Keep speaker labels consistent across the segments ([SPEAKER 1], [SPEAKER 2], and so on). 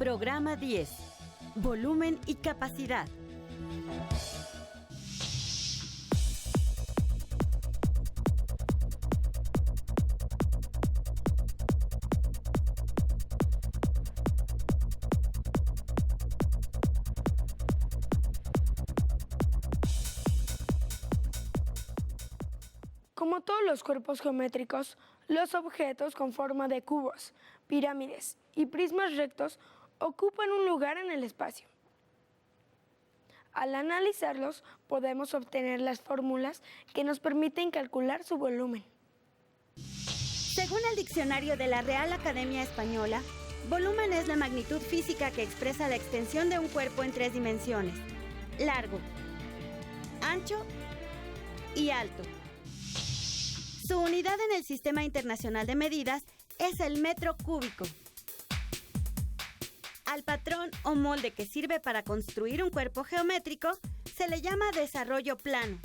[SPEAKER 1] Programa 10. Volumen y capacidad.
[SPEAKER 2] Como todos los cuerpos geométricos, los objetos con forma de cubos, pirámides y prismas rectos ocupan un lugar en el espacio. Al analizarlos, podemos obtener las fórmulas que nos permiten calcular su volumen.
[SPEAKER 1] Según el diccionario de la Real Academia Española, volumen es la magnitud física que expresa la extensión de un cuerpo en 3 dimensiones: largo, ancho y alto. Su unidad en el Sistema Internacional de Medidas es el metro cúbico. Al patrón o molde que sirve para construir un cuerpo geométrico se le llama desarrollo plano.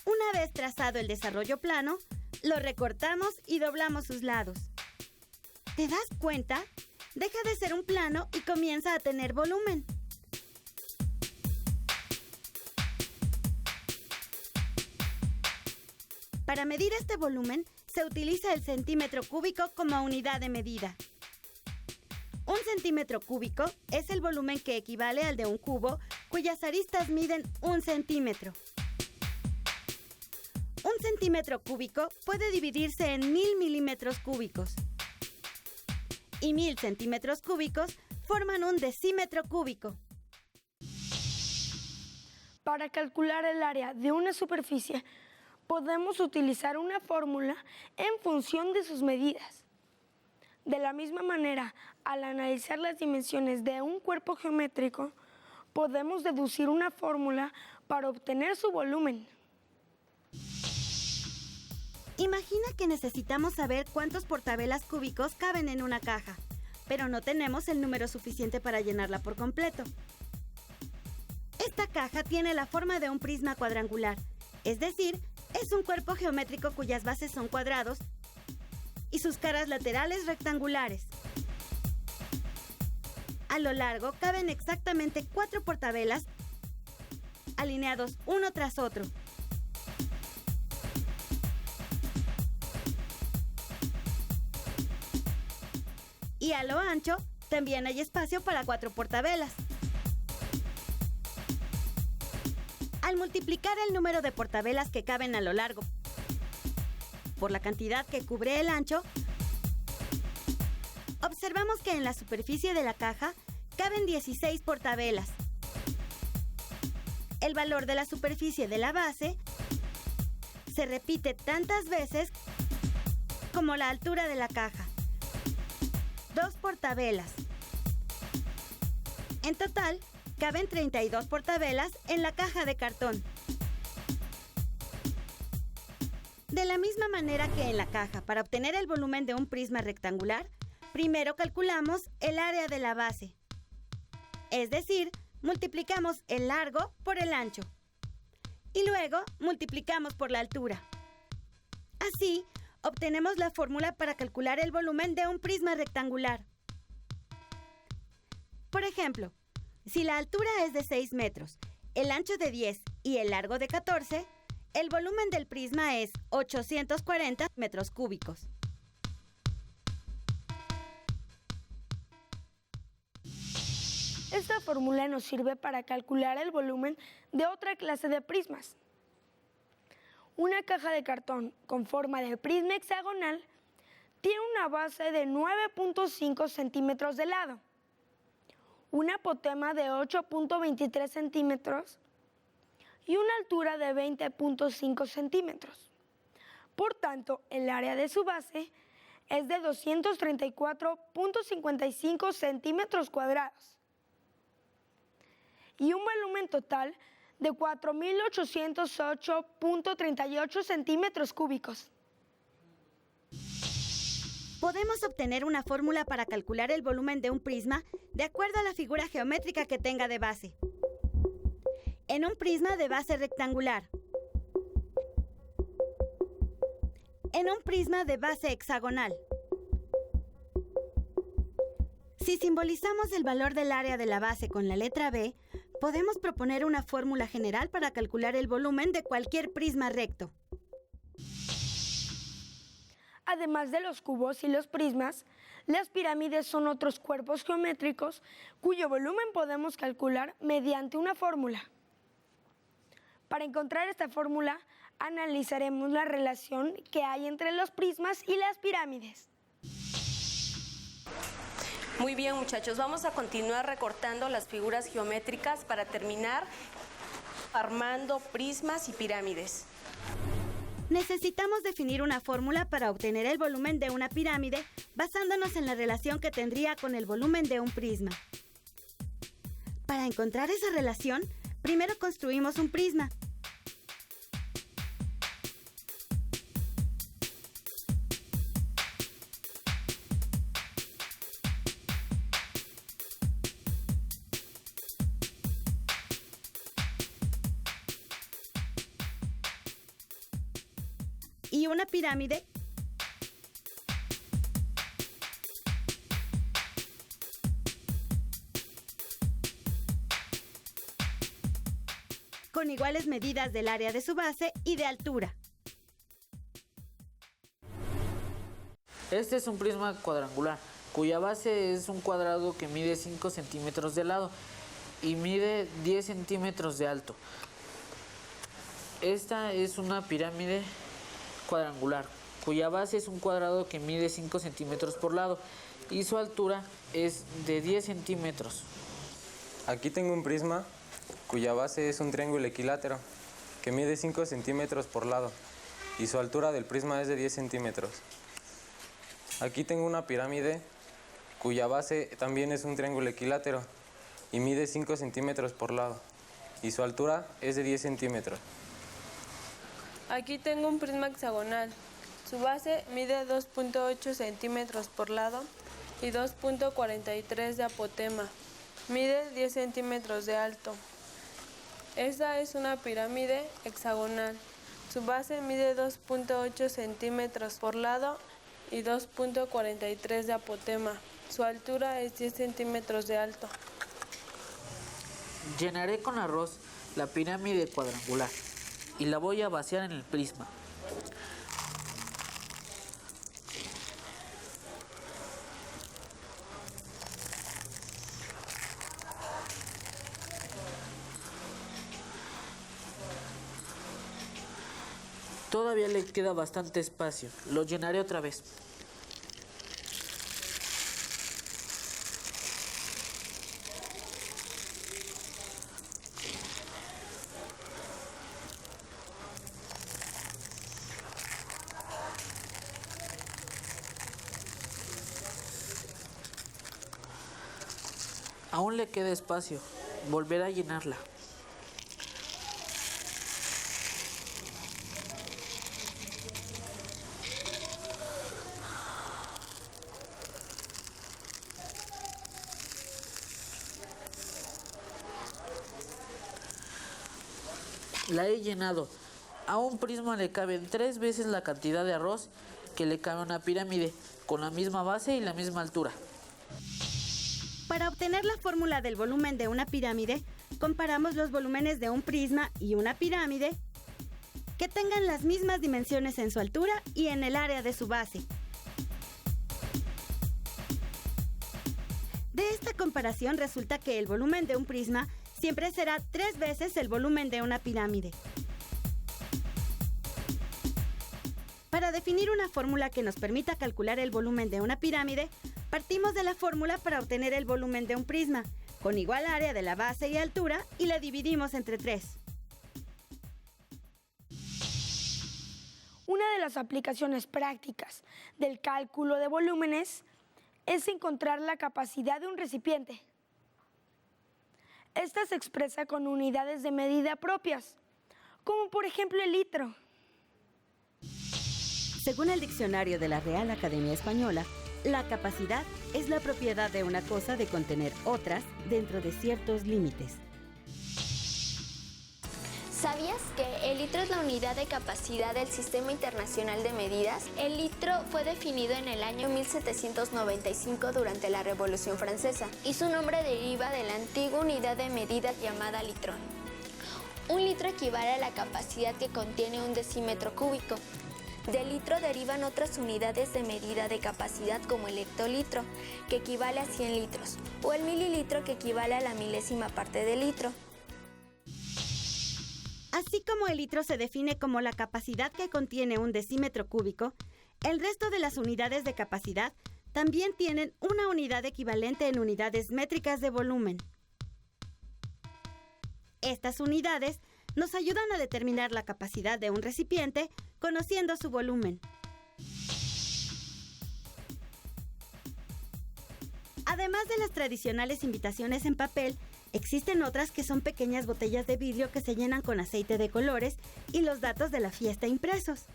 [SPEAKER 1] Una vez trazado el desarrollo plano, lo recortamos y doblamos sus lados. ¿Te das cuenta? Deja de ser un plano y comienza a tener volumen. Para medir este volumen, se utiliza el centímetro cúbico como unidad de medida. Un centímetro cúbico es el volumen que equivale al de un cubo, cuyas aristas miden 1 centímetro. Un centímetro cúbico puede dividirse en 1000 milímetros cúbicos. Y 1000 centímetros cúbicos forman un decímetro cúbico.
[SPEAKER 2] Para calcular el área de una superficie, podemos utilizar una fórmula en función de sus medidas. De la misma manera, al analizar las dimensiones de un cuerpo geométrico, podemos deducir una fórmula para obtener su volumen.
[SPEAKER 1] Imagina que necesitamos saber cuántos portavelas cúbicos caben en una caja, pero no tenemos el número suficiente para llenarla por completo. Esta caja tiene la forma de un prisma cuadrangular, es decir, es un cuerpo geométrico cuyas bases son cuadrados y sus caras laterales rectangulares. A lo largo caben exactamente 4 portavelas alineados uno tras otro. Y a lo ancho también hay espacio para 4 portavelas. Al multiplicar el número de portavelas que caben a lo largo por la cantidad que cubre el ancho, observamos que en la superficie de la caja caben 16 portavelas. El valor de la superficie de la base se repite tantas veces como la altura de la caja. 2 portavelas. En total, caben 32 portavelas en la caja de cartón. De la misma manera que en la caja, para obtener el volumen de un prisma rectangular, primero calculamos el área de la base. Es decir, multiplicamos el largo por el ancho. Y luego multiplicamos por la altura. Así, obtenemos la fórmula para calcular el volumen de un prisma rectangular. Por ejemplo, si la altura es de 6 metros, el ancho de 10 y el largo de 14, el volumen del prisma es 840 metros cúbicos.
[SPEAKER 2] Esta fórmula nos sirve para calcular el volumen de otra clase de prismas. Una caja de cartón con forma de prisma hexagonal tiene una base de 9.5 centímetros de lado, una apotema de 8.23 centímetros y una altura de 20.5 centímetros. Por tanto, el área de su base es de 234.55 centímetros cuadrados y un volumen total de 4.808.38 centímetros cúbicos.
[SPEAKER 1] Podemos obtener una fórmula para calcular el volumen de un prisma de acuerdo a la figura geométrica que tenga de base. En un prisma de base rectangular, en un prisma de base hexagonal, Si simbolizamos el valor del área de la base con la letra B, podemos proponer una fórmula general para calcular el volumen de cualquier prisma recto.
[SPEAKER 2] Además de los cubos y los prismas, las pirámides son otros cuerpos geométricos cuyo volumen podemos calcular mediante una fórmula. Para encontrar esta fórmula, analizaremos la relación que hay entre los prismas y las pirámides.
[SPEAKER 3] Muy bien, muchachos, vamos a continuar recortando las figuras geométricas para terminar armando prismas y pirámides.
[SPEAKER 1] Necesitamos definir una fórmula para obtener el volumen de una pirámide basándonos en la relación que tendría con el volumen de un prisma. Para encontrar esa relación, primero construimos un prisma. Y una pirámide con iguales medidas del área de su base y de altura.
[SPEAKER 4] Este es un prisma cuadrangular, cuya base es un cuadrado que mide 5 centímetros de lado y mide 10 centímetros de alto. Esta es una pirámide cuadrangular, cuya base es un cuadrado que mide 5 centímetros por lado y su altura es de 10 centímetros.
[SPEAKER 5] Aquí tengo un prisma cuya base es un triángulo equilátero que mide 5 centímetros por lado y su altura del prisma es de 10 centímetros. Aquí tengo una pirámide cuya base también es un triángulo equilátero y mide 5 centímetros por lado y su altura es de 10 centímetros.
[SPEAKER 6] Aquí tengo un prisma hexagonal. Su base mide 2.8 centímetros por lado y 2.43 de apotema. Mide 10 centímetros de alto. Esta es una pirámide hexagonal. Su base mide 2.8 centímetros por lado y 2.43 de apotema. Su altura es 10 centímetros de alto.
[SPEAKER 4] Llenaré con arroz la pirámide cuadrangular y la voy a vaciar en el prisma. Todavía le queda bastante espacio, lo llenaré otra vez. Aún le queda espacio, volveré a llenarla. La he llenado. A un prisma le caben 3 veces la cantidad de arroz que le cabe a una pirámide, con la misma base y la misma altura.
[SPEAKER 1] Para obtener la fórmula del volumen de una pirámide, comparamos los volúmenes de un prisma y una pirámide que tengan las mismas dimensiones en su altura y en el área de su base. De esta comparación resulta que el volumen de un prisma siempre será 3 veces el volumen de una pirámide. Para definir una fórmula que nos permita calcular el volumen de una pirámide, partimos de la fórmula para obtener el volumen de un prisma, con igual área de la base y altura, y la dividimos entre 3.
[SPEAKER 2] Una de las aplicaciones prácticas del cálculo de volúmenes es encontrar la capacidad de un recipiente. Esta se expresa con unidades de medida propias, como por ejemplo el litro.
[SPEAKER 1] Según el diccionario de la Real Academia Española, la capacidad es la propiedad de una cosa de contener otras dentro de ciertos límites.
[SPEAKER 7] ¿Sabías que el litro es la unidad de capacidad del Sistema Internacional de Medidas? El litro fue definido en el año 1795 durante la Revolución Francesa y su nombre deriva de la antigua unidad de medida llamada litrón. Un litro equivale a la capacidad que contiene un decímetro cúbico. Del litro derivan otras unidades de medida de capacidad como el hectolitro, que equivale a 100 litros, o el mililitro, que equivale a la milésima parte del litro.
[SPEAKER 1] Así como el litro se define como la capacidad que contiene un decímetro cúbico, el resto de las unidades de capacidad también tienen una unidad equivalente en unidades métricas de volumen. Estas unidades nos ayudan a determinar la capacidad de un recipiente conociendo su volumen. Además de las tradicionales invitaciones en papel, existen otras que son pequeñas botellas de vidrio que se llenan con aceite de colores y los datos de la fiesta impresos.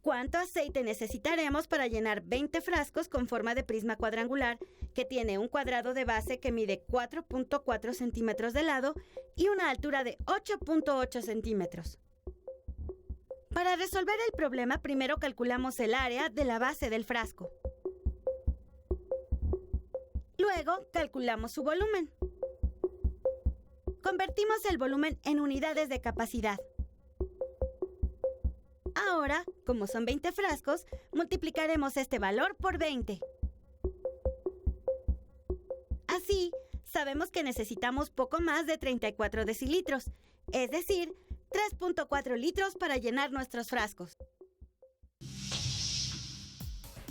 [SPEAKER 1] ¿Cuánto aceite necesitaremos para llenar 20 frascos con forma de prisma cuadrangular que tiene un cuadrado de base que mide 4.4 centímetros de lado y una altura de 8.8 centímetros? Para resolver el problema, primero calculamos el área de la base del frasco. Luego, calculamos su volumen. Convertimos el volumen en unidades de capacidad. Ahora, como son 20 frascos, multiplicaremos este valor por 20. Así, sabemos que necesitamos poco más de 34 decilitros, es decir, 3.4 litros para llenar nuestros frascos.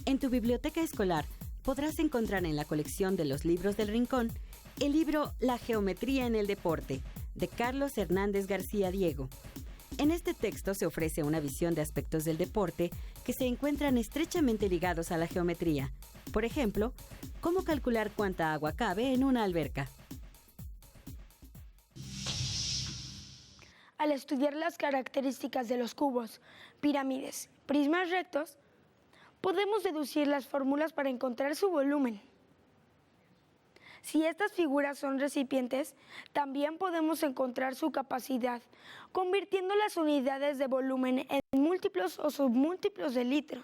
[SPEAKER 1] En tu biblioteca escolar podrás encontrar en la colección de los libros del Rincón el libro La geometría en el deporte, de Carlos Hernández García Diego. En este texto se ofrece una visión de aspectos del deporte que se encuentran estrechamente ligados a la geometría. Por ejemplo, cómo calcular cuánta agua cabe en una alberca.
[SPEAKER 2] Al estudiar las características de los cubos, pirámides, prismas rectos, podemos deducir las fórmulas para encontrar su volumen. Si estas figuras son recipientes, también podemos encontrar su capacidad, convirtiendo las unidades de volumen en múltiplos o submúltiplos de litro.